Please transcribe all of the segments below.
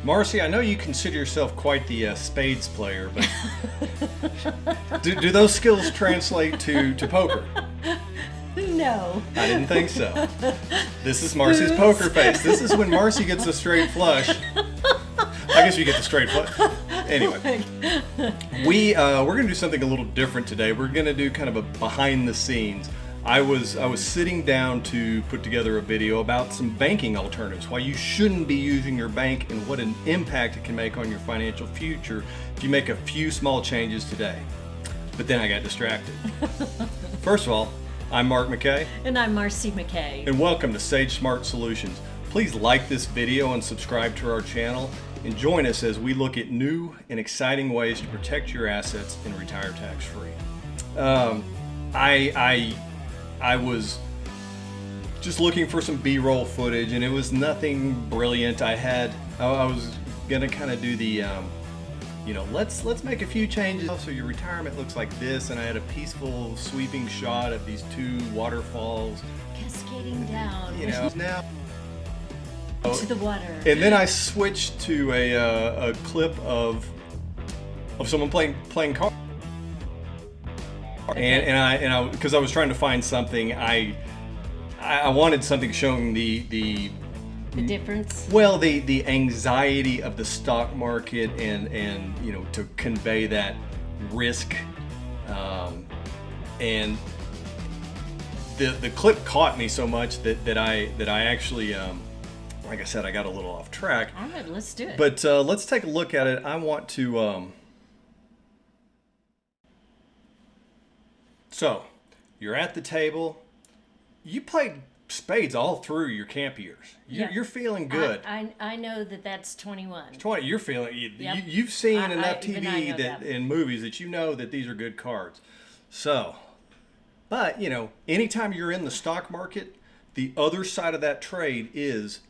Marcy, I know you consider yourself quite the spades player, but do those skills translate to poker? No. I didn't think so. This is Marcy's poker face. This is when Marcy gets a straight flush. I guess you get the straight flush. Anyway, we're going to do something a little different today. We're going to do kind of a behind the scenes. I was sitting down to put together a video about some banking alternatives, why you shouldn't be using your bank and what an impact it can make on your financial future if you make a few small changes today. But then I got distracted. First of all, I'm Mark McKay. And I'm Marcy McKay. And welcome to Sage Smart Solutions. Please like this video and subscribe to our channel and join us as we look at new and exciting ways to protect your assets and retire tax-free. I was just looking for some B-roll footage, and it was nothing brilliant. I was gonna kind of do the, let's make a few changes so your retirement looks like this. And I had a peaceful sweeping shot of these two waterfalls Cascading down. Now to the water. And then I switched to a clip of someone playing cards. Okay. And I because I was trying to find something, I wanted something showing the difference. Well, the anxiety of the stock market and to convey that risk, and the clip caught me so much that I actually like I said, I got a little off track. All right, let's do it. But let's take a look at it. I want to. So, you're at the table. You played spades all through your camp years. You're feeling good. I know that's 21. 20. You're feeling. Yep. You've seen enough even I TV know that. and movies that you know that these are good cards. So, but anytime you're in the stock market, the other side of that trade is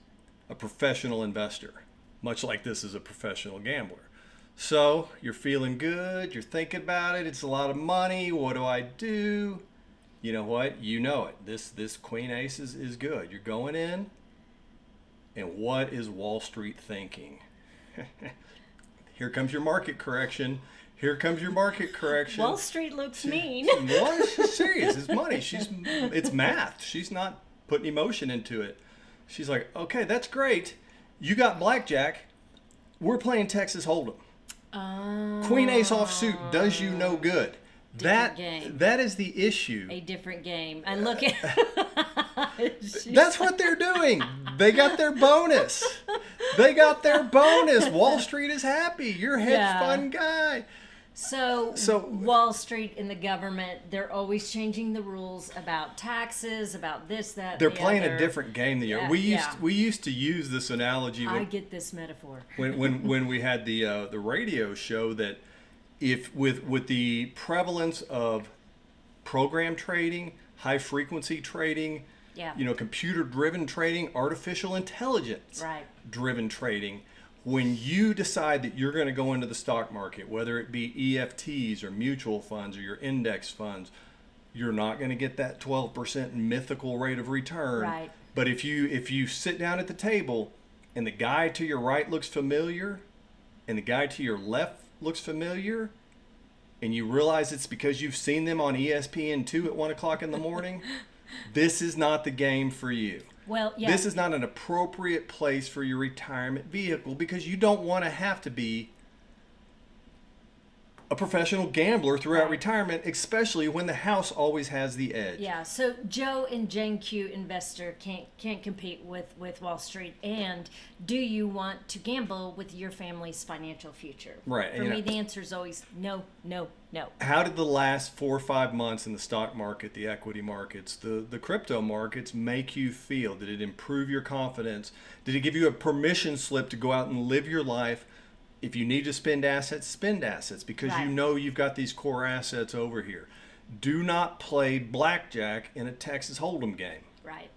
a professional investor, much like this is a professional gambler. So you're feeling good, you're thinking about it, it's a lot of money, what do I do? You know what? You know it. This Queen Ace is good. You're going in, and what is Wall Street thinking? Here comes your market correction. Here comes your market correction. Wall Street looks mean. Well, she's serious. It's money. It's math. She's not putting emotion into it. She's like, okay, that's great. You got blackjack. We're playing Texas Hold'em. Queen Ace offsuit does you no good. Game. That is the issue. A different game. And look at That's what they're doing. They got their bonus. Wall Street is happy. You're a hedge fund guy. So Wall Street and the government, they're always changing the rules about taxes, about this, that. They're playing a different game than you. Yeah, We used to use this analogy. I get this metaphor. when we had the radio show, that if with the prevalence of program trading, high frequency trading, computer driven trading, artificial intelligence driven trading. When you decide that you're going to go into the stock market, whether it be EFTs or mutual funds or your index funds, you're not going to get that 12% mythical rate of return. Right. But if you sit down at the table and the guy to your right looks familiar and the guy to your left looks familiar, and you realize it's because you've seen them on ESPN2 at 1 o'clock in the morning, this is not the game for you. Well, yeah. This is not an appropriate place for your retirement vehicle, because you don't want to have to be a professional gambler throughout retirement, especially when the house always has the edge. Yeah, so Joe and Jane Q investor can't compete with Wall Street. And do you want to gamble with your family's financial future? Right. For me, the answer is always no, no, no. How did the last 4 or 5 months in the stock market, the equity markets, the crypto markets make you feel? Did it improve your confidence? Did it give you a permission slip to go out and live your life? If you need to spend assets because you know you've got these core assets over here. Do not play blackjack in a Texas Hold'em game. Right.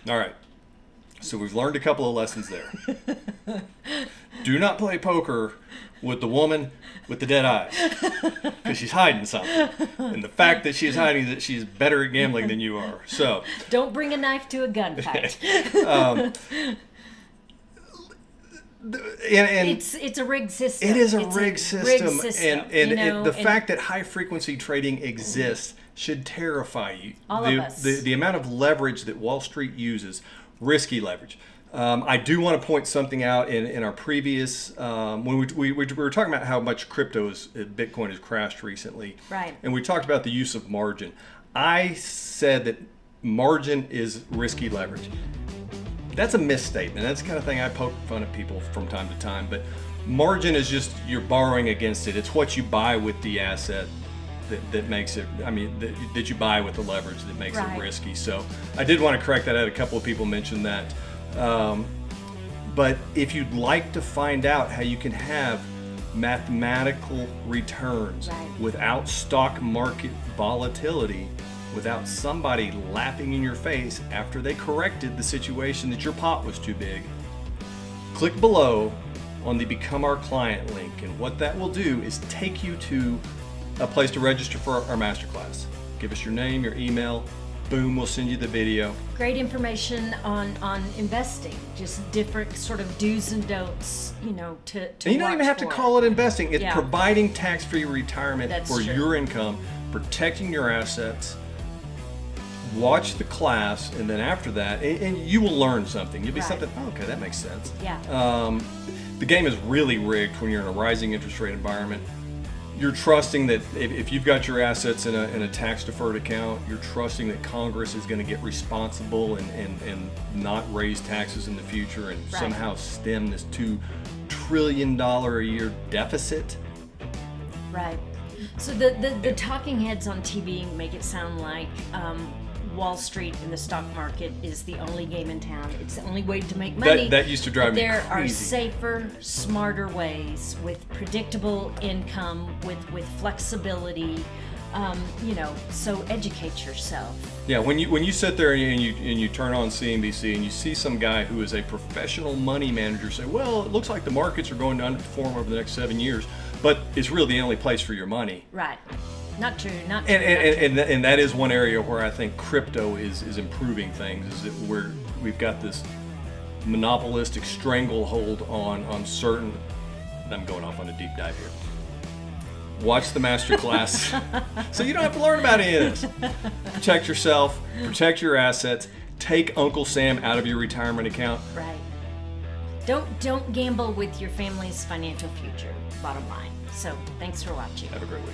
All right. So we've learned a couple of lessons there. do not play poker with the woman with the dead eyes, because she's hiding something. And the fact that she's hiding that she's better at gambling than you are. So don't bring a knife to a gunfight. And it's a rigged system. It is a It's rigged system. And you know, the fact that high frequency trading exists should terrify you. All of us. The amount of leverage that Wall Street uses, risky leverage. I do want to point something out in our previous, when we were talking about how much Bitcoin has crashed recently. Right. And we talked about the use of margin. I said that margin is risky leverage. That's a misstatement. That's the kind of thing I poke fun at people from time to time. But margin is just you're borrowing against it. It's what you buy with the asset that makes it, that you buy with the leverage that makes it risky. So I did want to correct that. I had a couple of people mention that. But if you'd like to find out how you can have mathematical returns without stock market volatility, without somebody laughing in your face after they corrected the situation that your pot was too big, click below on the Become Our Client link. And what that will do is take you to a place to register for our Masterclass. Give us your name, your email, boom, we'll send you the video. Great information on investing, just different sort of do's and don'ts, to And you don't even have to call it investing. It's providing tax-free retirement for true. your income, protecting your assets. Watch the class, and then after that, and you will learn something. You'll be something, oh, okay, that makes sense. Yeah. The game is really rigged when you're in a rising interest rate environment. You're trusting that if you've got your assets in a tax-deferred account, you're trusting that Congress is going to get responsible and not raise taxes in the future and somehow stem this $2 trillion a year deficit. Right. So the talking heads on TV make it sound like Wall Street and the stock market is the only game in town. It's the only way to make money. That used to drive me There crazy. are safer, smarter ways with predictable income, with flexibility. So educate yourself. Yeah, when you sit there and you turn on CNBC and you see some guy who is a professional money manager say, well, it looks like the markets are going to underperform over the next 7 years, but it's really the only place for your money. Right. Not true. Not true. And that is one area where I think crypto is improving things. Is that we've got this monopolistic stranglehold on certain. I'm going off on a deep dive here. Watch the Masterclass so you don't have to learn about any of this. Protect yourself, protect your assets, take Uncle Sam out of your retirement account. Right. Don't gamble with your family's financial future, bottom line. So thanks for watching. Have a great week.